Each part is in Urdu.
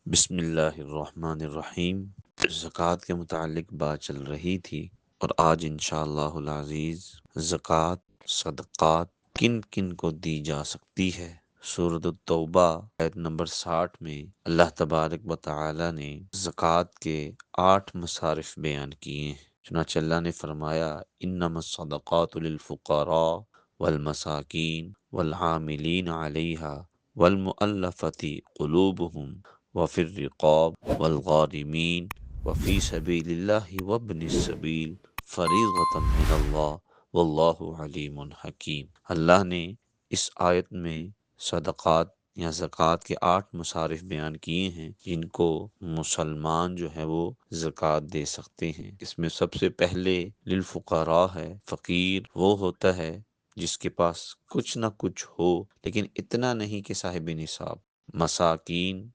بسم اللہ الرحمن الرحیم۔ زکوٰۃ کے متعلق بات چل رہی تھی اور آج انشاءاللہ العزیز زکوٰۃ صدقات کن کن کو دی جا سکتی ہے۔ سورۃ التوبہ آیت نمبر 60 میں اللہ تبارک و تعالی نے زکوٰۃ کے 8 مصارف بیان کیے ہیں۔ چنانچہ اللہ نے فرمایا انما الصدقات للفقراء والمساکین والعاملین علیہا والمؤلفۃ قلوبہم وفی الرقاب والغارمین وفی سبیل اللہ وابن السبیل فریضۃ من اللہ واللہ علیم حکیم۔ اللہ نے اس آیت میں صدقات یا زکوٰۃ کے 8 مصارف بیان کیے ہیں جن کو مسلمان جو ہے وہ زکوٰۃ دے سکتے ہیں۔ اس میں سب سے پہلے للفقراء ہے۔ فقیر وہ ہوتا ہے جس کے پاس کچھ نہ کچھ ہو لیکن اتنا نہیں کہ صاحب نصاب۔ مساکین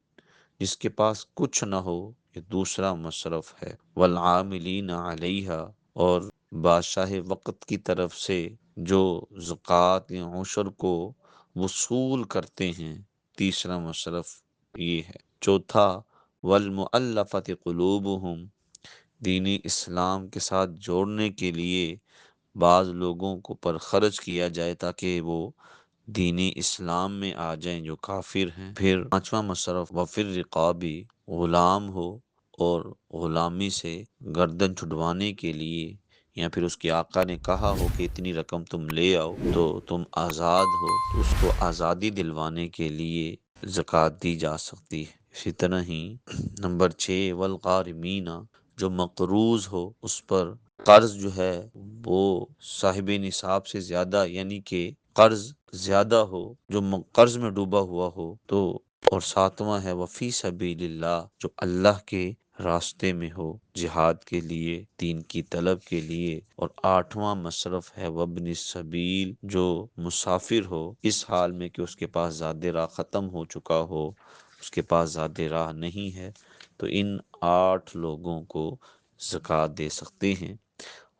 جس کے پاس کچھ نہ ہو، یہ دوسرا مصرف ہے۔ والعاملین علیہا اور بادشاہ وقت کی طرف سے جو زکوٰۃ یا عشر کو وصول کرتے ہیں، تیسرا مصرف یہ ہے۔ چوتھا والمؤلفۃ قلوبہم، دین اسلام کے ساتھ جوڑنے کے لیے بعض لوگوں کو پر خرچ کیا جائے تاکہ وہ دین اسلام میں آ جائیں جو کافر ہیں۔ پھر پانچواں مصرف وفی الرقابی، غلام ہو اور غلامی سے گردن چھڑوانے کے لیے یا پھر اس کے آقا نے کہا ہو کہ اتنی رقم تم لے آؤ تو تم آزاد ہو تو اس کو آزادی دلوانے کے لیے زکوٰۃ دی جا سکتی ہے۔ اسی طرح ہی نمبر 6 والغارمین، جو مقروض ہو اس پر قرض جو ہے وہ صاحب نصاب سے زیادہ، یعنی کہ قرض زیادہ ہو، جو قرض میں ڈوبا ہوا ہو تو۔ اور ساتواں ہے وفی سبیل اللہ، جو اللہ کے راستے میں ہو، جہاد کے لیے، دین کی طلب کے لیے۔ اور آٹھواں مصرف ہے وابن السبیل، جو مسافر ہو اس حال میں کہ اس کے پاس زاد راہ ختم ہو چکا ہو، اس کے پاس زاد راہ نہیں ہے، تو ان 8 لوگوں کو زکوٰۃ دے سکتے ہیں۔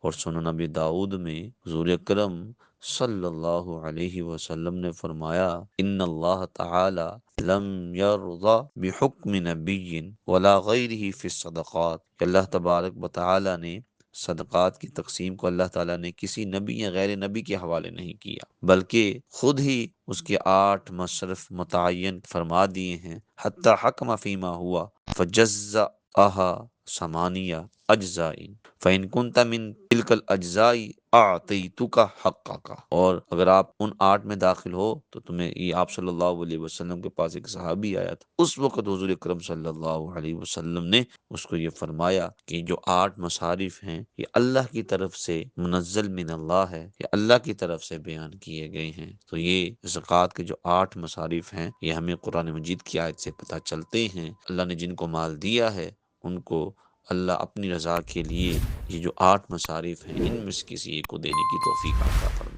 اور سنن نبی داؤد میں حضور اکرم صلی اللہ علیہ وسلم نے فرمایا ان اللہ تعالی لم یرضى بحکم نبی ولا غیرہ فی الصدقات، کہ اللہ تبارک و تعالی نے صدقات کی تقسیم کو اللہ تعالیٰ نے کسی نبی یا غیر نبی کے حوالے نہیں کیا، بلکہ خود ہی اس کے 8 مصرف متعین فرما دیے ہیں۔ حتی حکم فیما ہوا فجزأها ثمانیہ اجزاء فإن كنت من تلك الاجزاء اعطیتک حقک، اور اگر آپ ان 8 میں داخل ہو تو تمہیں، یہ آپ صلی اللہ علیہ وسلم کے پاس ایک صحابی آیا تھا، اس وقت حضور اکرم صلی اللہ علیہ وسلم نے اس کو یہ فرمایا کہ جو 8 مصارف ہیں یہ اللہ کی طرف سے منزل من اللہ ہے، یہ اللہ کی طرف سے بیان کیے گئے ہیں۔ تو یہ زکوٰۃ کے جو 8 مصارف ہیں یہ ہمیں قرآن مجید کی آیت سے پتہ چلتے ہیں۔ اللہ نے جن کو مال دیا ہے ان کو اللہ اپنی رضا کے لیے یہ جو 8 مصارف ہیں ان میں سے کسی ایک کو دینے کی توفیق عطا فرمائے۔